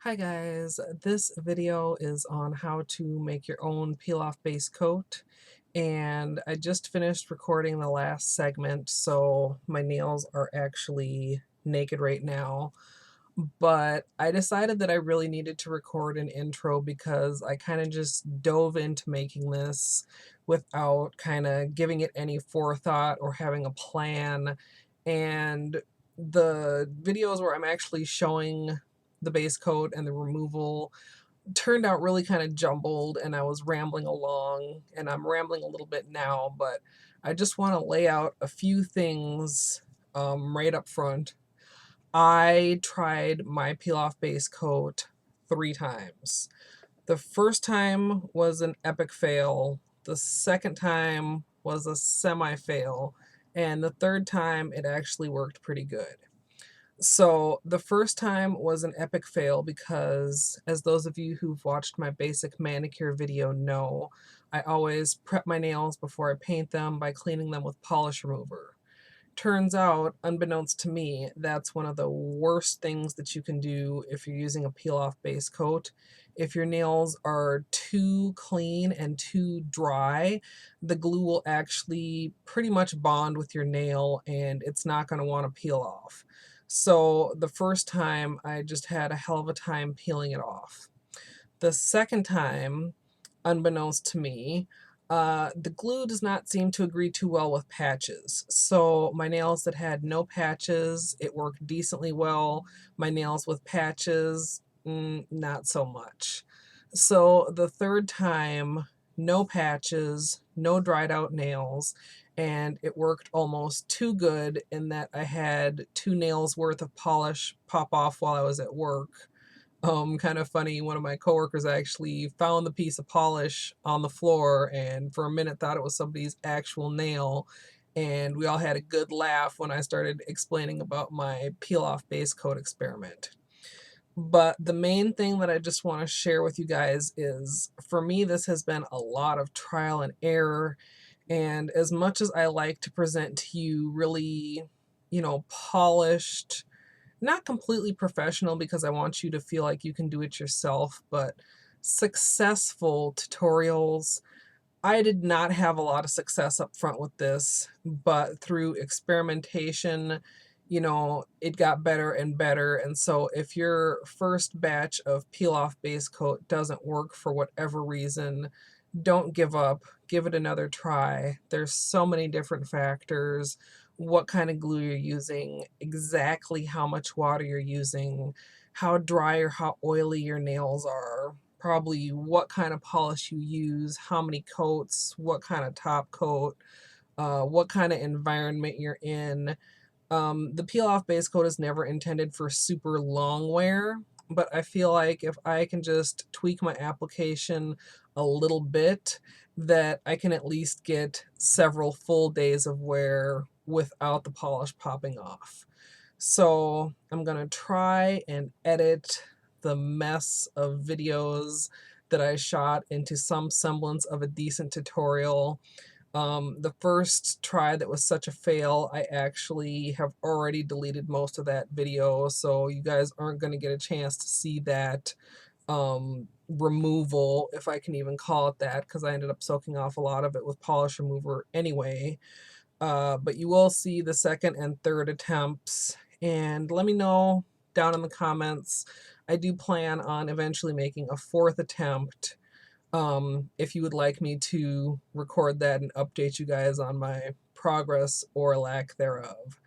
Hi guys, this video is on how to make your own peel-off base coat, and I just finished recording the last segment, so my nails are actually naked right now. But I decided that I really needed to record an intro because I kind of just dove into making this without kind of giving it any forethought or having a plan. And the videos where I'm actually showing the base coat and the removal turned out really kind of jumbled, and I was rambling along, and I'm rambling a little bit now, but I just want to lay out a few things right up front. I tried my peel off base coat 3 times. The first time was an epic fail, the second time was a semi fail, and the third time it actually worked pretty good. So the first time was an epic fail because, as those of you who've watched my basic manicure video know, I always prep my nails before I paint them by cleaning them with polish remover. Turns out, unbeknownst to me, that's one of the worst things that you can do if you're using a peel-off base coat. If your nails are too clean and too dry, the glue will actually pretty much bond with your nail and it's not going to want to peel off. So the first time, I just had a hell of a time peeling it off. The second time, unbeknownst to me, the glue does not seem to agree too well with patches. So my nails that had no patches, it worked decently well. My nails with patches, not so much. So the third time, no patches, no dried out nails, and it worked almost too good in that I had 2 nails worth of polish pop off while I was at work. Kind of funny, one of my coworkers actually found the piece of polish on the floor and for a minute thought it was somebody's actual nail. And we all had a good laugh when I started explaining about my peel off base coat experiment. But the main thing that I just want to share with you guys is, for me, this has been a lot of trial and error. And as much as I like to present to you really, polished, not completely professional because I want you to feel like you can do it yourself, but successful tutorials. I did not have a lot of success up front with this, but through experimentation, it got better and better. And so if your first batch of peel off base coat doesn't work for whatever reason, don't give up. Give it another try. There's so many different factors. What kind of glue you're using, exactly how much water you're using, how dry or how oily your nails are, probably what kind of polish you use, how many coats, what kind of top coat, what kind of environment you're in. The peel off base coat is never intended for super long wear, but I feel like if I can just tweak my application a little bit, that I can at least get several full days of wear without the polish popping off. So I'm gonna try and edit the mess of videos that I shot into some semblance of a decent tutorial. The first try that was such a fail, I actually have already deleted most of that video, so you guys aren't going to get a chance to see that removal, if I can even call it that, because I ended up soaking off a lot of it with polish remover anyway. But you will see the second and third attempts, and let me know down in the comments. I do plan on eventually making a fourth attempt, if you would like me to record that and update you guys on my progress or lack thereof.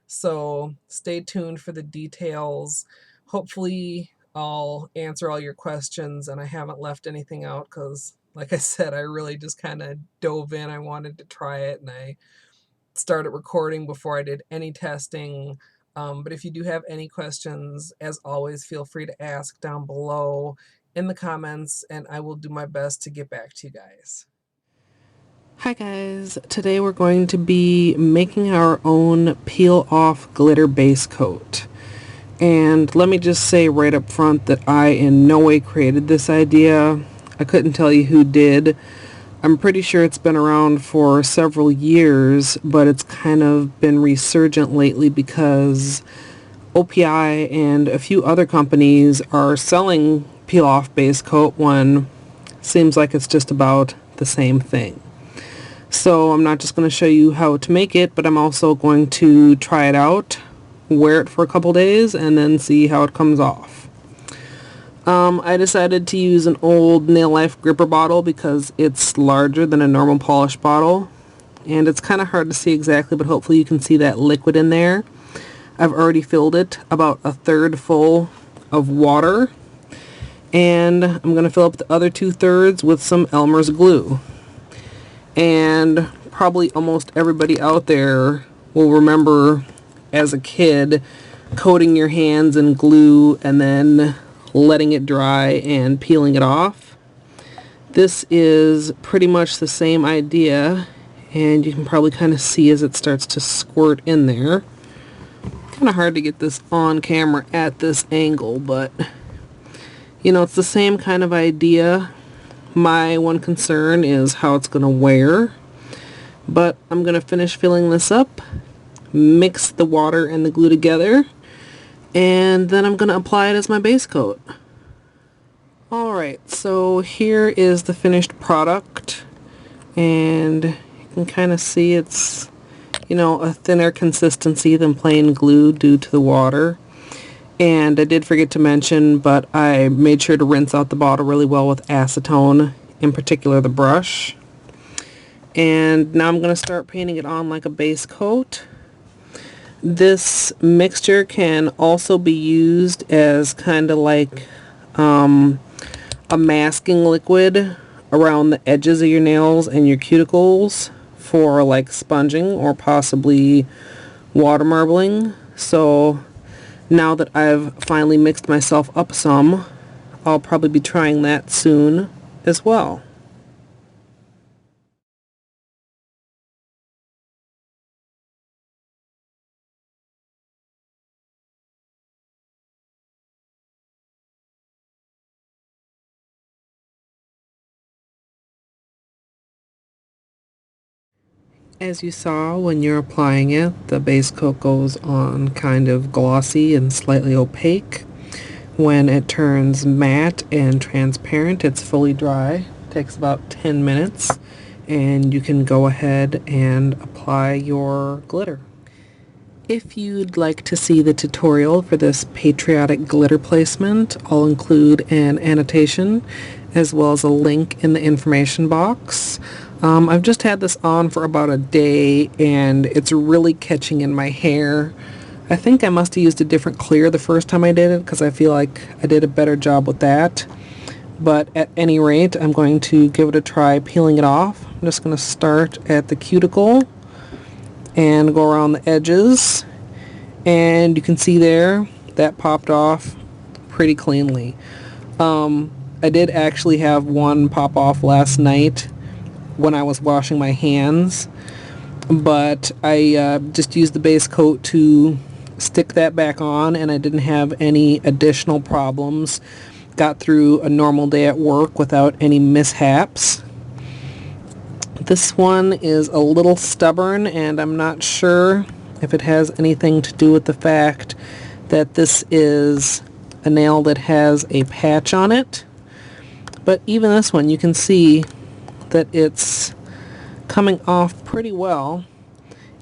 So stay tuned for the details. Hopefully I'll answer all your questions and I haven't left anything out because, like I said, I really just kind of dove in. I wanted to try it and I started recording before I did any testing. But if you do have any questions, as always, feel free to ask down below in the comments, and I will do my best to get back to you guys. Hi guys, today we're going to be making our own peel off glitter base coat. And let me just say right up front that I in no way created this idea. I couldn't tell you who did. I'm pretty sure it's been around for several years, but it's kind of been resurgent lately because OPI and a few other companies are selling peel-off base coat when it seems like it's just about the same thing. So I'm not just going to show you how to make it, but I'm also going to try it out, wear it for a couple days, and then see how it comes off. I decided to use an old Nail Life gripper bottle because it's larger than a normal polish bottle, and it's kind of hard to see exactly, but hopefully you can see that liquid in there. I've already filled it about a third full of water, and I'm going to fill up the other 2/3 with some Elmer's glue. And probably almost everybody out there will remember as a kid coating your hands in glue and then letting it dry and peeling it off. This is pretty much the same idea, and you can probably kind of see as it starts to squirt in there. Kind of hard to get this on camera at this angle, but you know, it's the same kind of idea. My one concern is how it's going to wear, but I'm going to finish filling this up, mix the water and the glue together, and then I'm going to apply it as my base coat. Alright, so here is the finished product, and you can kind of see it's, you know, a thinner consistency than plain glue due to the water. And I did forget to mention, but I made sure to rinse out the bottle really well with acetone, in particular the brush. And now I'm going to start painting it on like a base coat. This mixture can also be used as kind of like a masking liquid around the edges of your nails and your cuticles for like sponging or possibly water marbling. So now that I've finally mixed myself up some, I'll probably be trying that soon as well. As you saw when you're applying it, the base coat goes on kind of glossy and slightly opaque. When it turns matte and transparent, it's fully dry. It takes about 10 minutes, and you can go ahead and apply your glitter. If you'd like to see the tutorial for this patriotic glitter placement, I'll include an annotation as well as a link in the information box. I've just had this on for about a day and it's really catching in my hair. I think I must have used a different clear the first time I did it because I feel like I did a better job with that. But at any rate, I'm going to give it a try peeling it off. I'm just going to start at the cuticle and go around the edges, and you can see there that popped off pretty cleanly. I did actually have one pop off last night when I was washing my hands, but I just used the base coat to stick that back on, and I didn't have any additional problems. Got through a normal day at work without any mishaps. This one is a little stubborn, and I'm not sure if it has anything to do with the fact that this is a nail that has a patch on it. But even this one, you can see that it's coming off pretty well.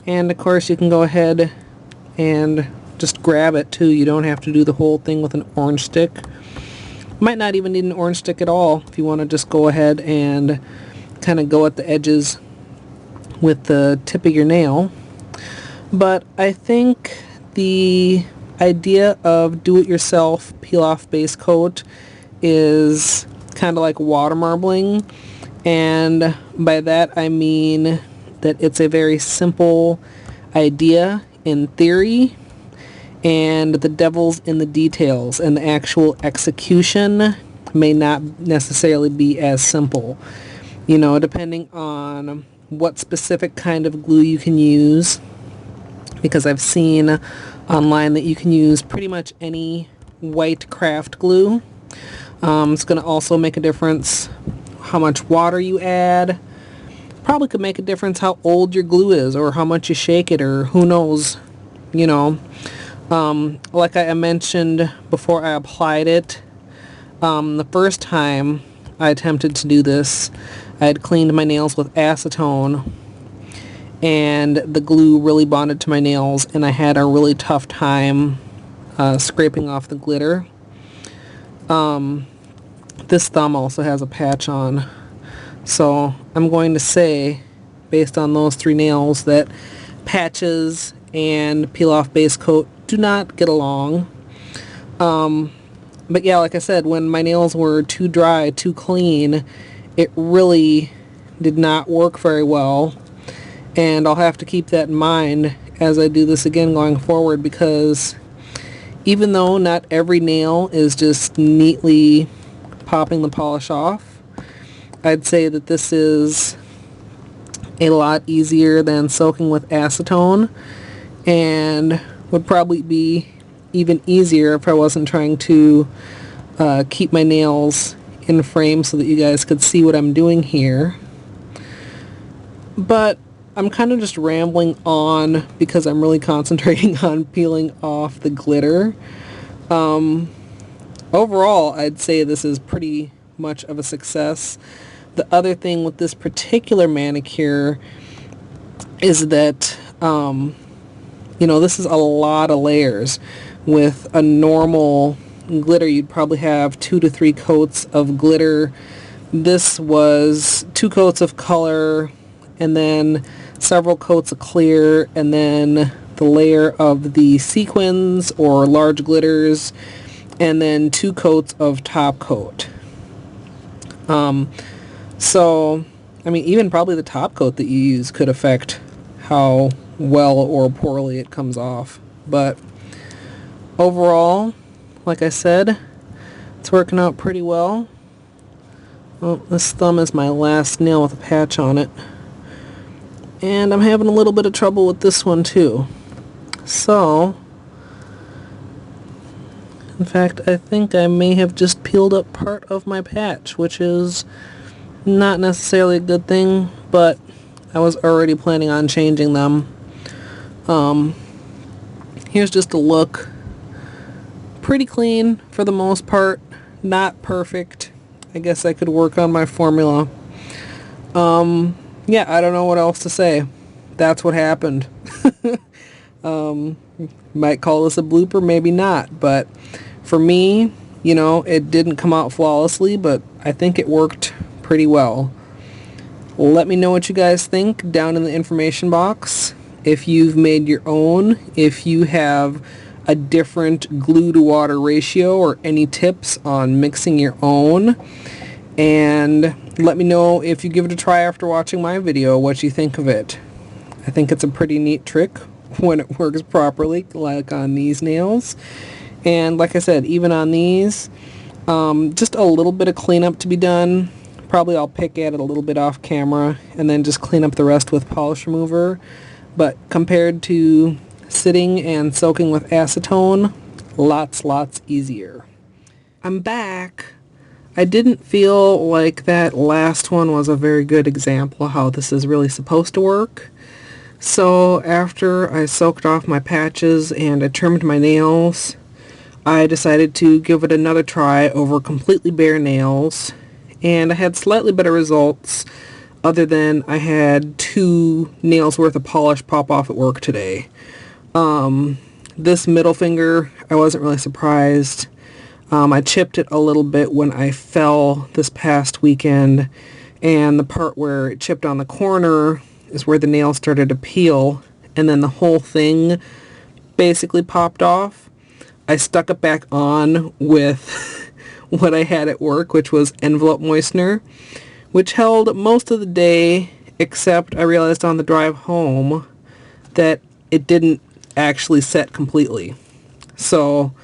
And of course you can go ahead and just grab it too. You don't have to do the whole thing with an orange stick. Might not even need an orange stick at all if you want to just go ahead and kind of go at the edges with the tip of your nail. But I think the idea of do-it-yourself peel-off base coat is kind of like water marbling, and by that I mean that it's a very simple idea in theory, and the devil's in the details, and the actual execution may not necessarily be as simple. You know, depending on what specific kind of glue you can use, because I've seen online that you can use pretty much any white craft glue. It's going to also make a difference how much water you add. Probably could make a difference how old your glue is, or how much you shake it, or who knows, you know. Like I mentioned before I applied it, the first time I attempted to do this, I had cleaned my nails with acetone, and the glue really bonded to my nails, and I had a really tough time scraping off the glitter. This thumb also has a patch on, so I'm going to say, based on those 3 nails, that patches and peel-off base coat do not get along. But yeah, like I said, when my nails were too dry, too clean, it really did not work very well. And I'll have to keep that in mind as I do this again going forward, because even though not every nail is just neatly popping the polish off, I'd say that this is a lot easier than soaking with acetone, and would probably be even easier if I wasn't trying to keep my nails in frame so that you guys could see what I'm doing here. But I'm kind of just rambling on because I'm really concentrating on peeling off the glitter. Overall, I'd say this is pretty much of a success. The other thing with this particular manicure is that, this is a lot of layers. With a normal glitter, you'd probably have 2 to 3 coats of glitter. This was 2 coats of color, and then several coats of clear, and then the layer of the sequins or large glitters, and then 2 coats of top coat. So, even probably the top coat that you use could affect how well or poorly it comes off. But overall, like I said, it's working out pretty well. Well, this thumb is my last nail with a patch on it. And I'm having a little bit of trouble with this one too. So, in fact, I think I may have just peeled up part of my patch, which is not necessarily a good thing, but I was already planning on changing them. Here's just a look. Pretty clean for the most part. Not perfect. I guess I could work on my formula. Yeah, I don't know what else to say. That's what happened. Might call this a blooper, maybe not, but for me, it didn't come out flawlessly, but I think it worked pretty well. Let me know what you guys think down in the information box. If you've made your own, if you have a different glue to water ratio, or any tips on mixing your own. And let me know, if you give it a try after watching my video, what you think of it. I think it's a pretty neat trick when it works properly, like on these nails. And like I said, even on these, just a little bit of cleanup to be done. Probably I'll pick at it a little bit off camera and then just clean up the rest with polish remover. But compared to sitting and soaking with acetone, lots easier. I'm back. I didn't feel like that last one was a very good example of how this is really supposed to work. So after I soaked off my patches and I trimmed my nails, I decided to give it another try over completely bare nails, and I had slightly better results, other than I had 2 nails worth of polish pop off at work today. This middle finger, I wasn't really surprised. I chipped it a little bit when I fell this past weekend, and the part where it chipped on the corner is where the nail started to peel, and then the whole thing basically popped off. I stuck it back on with what I had at work, which was envelope moistener, which held most of the day, except I realized on the drive home that it didn't actually set completely. So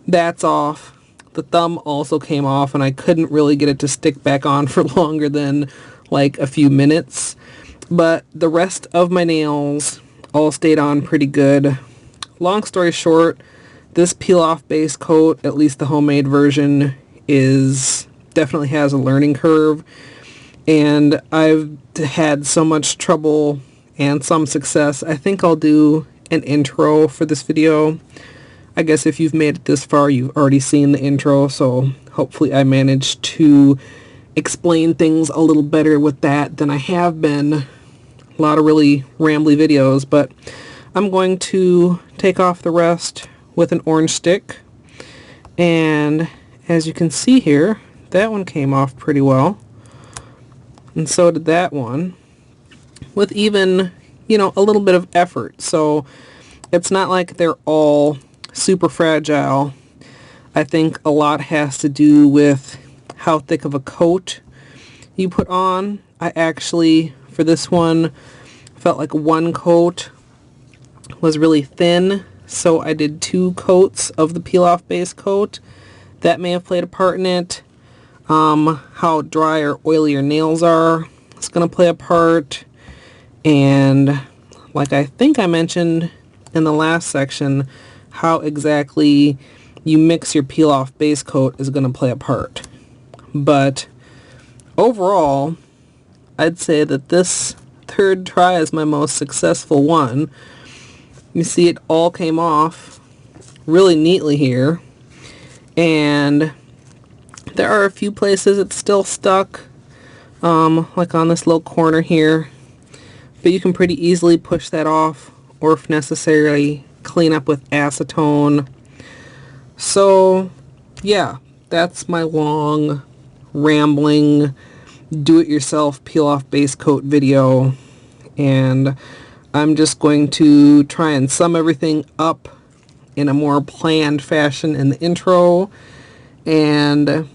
that's off. The thumb also came off, and I couldn't really get it to stick back on for longer than like a few minutes. But the rest of my nails all stayed on pretty good. Long story short, this peel-off base coat, at least the homemade version, definitely has a learning curve. And I've had so much trouble and some success. I think I'll do an intro for this video I guess if you've made it this far, you've already seen the intro, so hopefully I managed to explain things a little better with that than I have been. A lot of really rambly videos, but I'm going to take off the rest with an orange stick. And as you can see here, that one came off pretty well. And so did that one, with even, you know, a little bit of effort. So it's not like they're all super fragile. I think a lot has to do with how thick of a coat you put on. I actually, for this one, felt like one coat was really thin, so I did 2 coats of the peel-off base coat. That may have played a part in it. How dry or oily your nails are, it's going to play a part. And like I think I mentioned in the last section, how exactly you mix your peel-off base coat is going to play a part. But overall, I'd say that this third try is my most successful one. You see it all came off really neatly here, and there are a few places it's still stuck, like on this little corner here, but you can pretty easily push that off, or if necessary, clean up with acetone. So yeah, that's my long, rambling, do-it-yourself peel-off base coat video, and I'm just going to try and sum everything up in a more planned fashion in the intro, and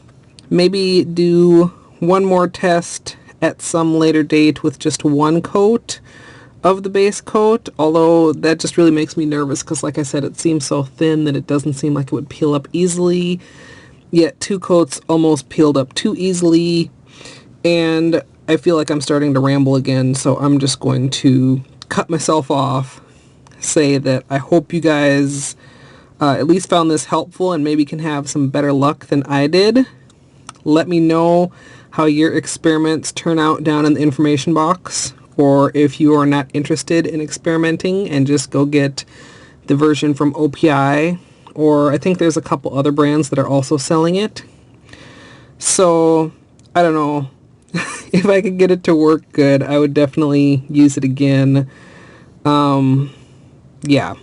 maybe do one more test at some later date with just one coat of the base coat, although that just really makes me nervous because, like I said, it seems so thin that it doesn't seem like it would peel up easily, yet 2 coats almost peeled up too easily, and I feel like I'm starting to ramble again, so I'm just going to cut myself off, say that I hope you guys at least found this helpful and maybe can have some better luck than I did. Let me know how your experiments turn out down in the information box, or if you are not interested in experimenting and just go get the version from OPI, or I think there's a couple other brands that are also selling it. So I don't know. If I could get it to work good, I would definitely use it again. Yeah,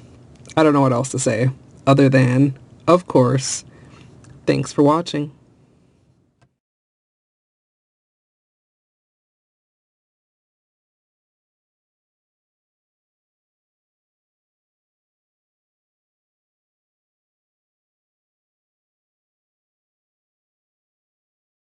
I don't know what else to say other than, of course, thanks for watching.